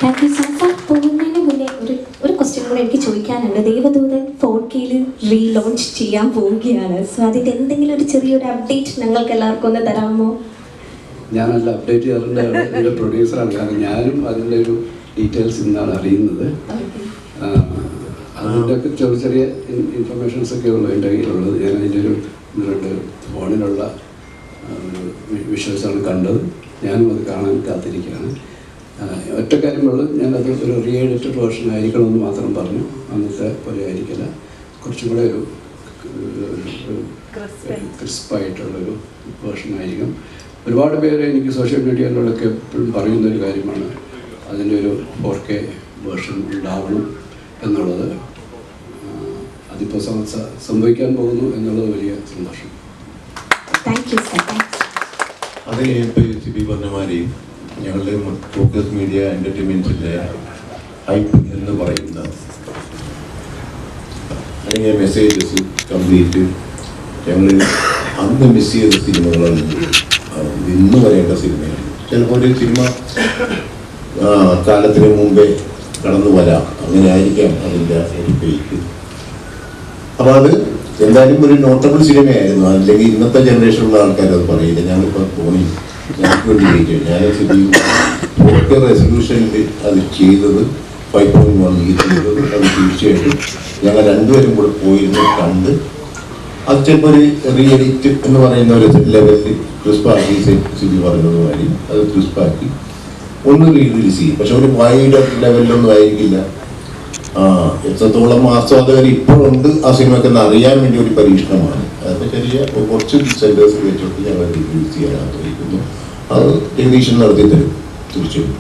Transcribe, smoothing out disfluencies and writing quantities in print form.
Thank you so much. പോകുന്നതിന് മുന്നേ ഒരു ക്വസ്റ്റ്യൻ കൂടെ എനിക്ക് ചോദിക്കാനുണ്ട്. ദേവദൂതൻ 4K റീലോഞ്ച് ചെയ്യാൻ പോവുകയാണ്. സോ അതിൻ്റെ എന്തെങ്കിലും ഒരു ചെറിയൊരു അപ്ഡേറ്റ് ഞങ്ങൾക്ക് എല്ലാവർക്കും ഒന്ന് തരാമോ? ഞാനല്ല അപ്ഡേറ്റ് ചെയ്യാറുണ്ട്, എൻ്റെ പ്രൊഡ്യൂസറാണ്. കാരണം ഞാനും അതിൻ്റെ ഒരു ഡീറ്റെയിൽസ് ഇന്നാണ് അറിയുന്നത്. അതിൻ്റെ ഒക്കെ ചെറിയ ചെറിയ ഇൻഫർമേഷൻസൊക്കെ ഉള്ളൂ എൻ്റെ കയ്യിലുള്ളത്. ഞാൻ അതിൻ്റെ ഒരു 2 ഫോണിലുള്ള വിഷ്വൽസാണ് കണ്ടത്. ഞാനും അത് കാണാൻ കാത്തിരിക്കുകയാണ്. ഒറ്റ കാര്യമുള്ളൂ, ഞാനത് ഒരു റീ എഡിറ്റഡ് വേർഷൻ ആയിരിക്കണമെന്ന് മാത്രം പറഞ്ഞു. അന്നത്തെ പോലെ ആയിരിക്കില്ല, കുറച്ചും കൂടെ ഒരു ക്രിസ്പായിട്ടുള്ളൊരു വേർഷനായിരിക്കും. ഒരുപാട് പേര് എനിക്ക് സോഷ്യൽ മീഡിയയിലൂടെയൊക്കെ എപ്പോഴും പറയുന്നൊരു കാര്യമാണ് അതിൻ്റെ ഒരു 4K വേർഷൻ ഉണ്ടാവണം എന്നുള്ളത്. അതിപ്പോൾ സംഭവിക്കാൻ പോകുന്നു എന്നുള്ളത് വലിയ സന്തോഷം. അത് ഇപ്പോൾ സിബി പറഞ്ഞ മാതിരി ഞങ്ങളുടെ ഫോക്കസ് മീഡിയ എൻ്റർടൈൻമെൻറ്റ്സിൻ്റെ ഹൈപ്പ് എന്ന് പറയുന്ന അല്ലെങ്കിൽ മെസ്സേജസ് കംപ്ലീറ്റ് ഞങ്ങൾ അന്ന് മിസ് ചെയ്ത സിനിമകളാണ് ഇന്ന് വരേണ്ട സിനിമയാണ്. ചിലപ്പോൾ ഒരു സിനിമ കാലത്തിന് മുമ്പേ കടന്നു വരാം, അങ്ങനെ ആയിരിക്കാം അതിൻ്റെ ഒരു ഫേക്ക്. അപ്പോൾ അത് എന്തായാലും ഒരു നോട്ടബിൾ സിനിമയായിരുന്നു. അല്ലെങ്കിൽ ഇന്നത്തെ ജനറേഷനിലുള്ള ആൾക്കാർ അത് പറയില്ല. ഞങ്ങളിപ്പോൾ തോന്നി ഞങ്ങൾക്ക് വേണ്ടി ജയിക്കും. ഞാൻ 4K റെസൊല്യൂഷനിൽ അത് ചെയ്തത് 5.1 ചെയ്തത് അത് തീർച്ചയായിട്ടും ഞങ്ങൾ രണ്ടുപേരും കൂടെ പോയിരുന്ന് കണ്ട് അത് ചിലപ്പോൾ ഒരു റീ എഡിറ്റ് എന്ന് പറയുന്ന ഒരു ലെവലിൽ ക്രിസ്പാക്കി സിബി പറയുന്നത് മാതിരി അത് ക്രിസ്പാക്കി ഒന്ന് റിലീസ് ചെയ്യും. പക്ഷെ ഒരു വൈഡ് ലെവലിലൊന്നും ആയിരിക്കില്ല. എത്രത്തോളം ആസ്വാദകർ ഇപ്പോഴുണ്ട് ആ സിനിമയ്ക്ക് എന്ന് അറിയാൻ വേണ്ടി ഒരു പരീക്ഷണമാണ്. അതൊക്കെ ചെറിയ കുറച്ച് സെൻറ്റേഴ്സ് വെച്ചിട്ട് ഞങ്ങൾ റിലീസ് ചെയ്യാൻ ആഗ്രഹിക്കുന്നു. അത് ടെലിവിഷൻ നടത്തി തരും തീർച്ചയായും.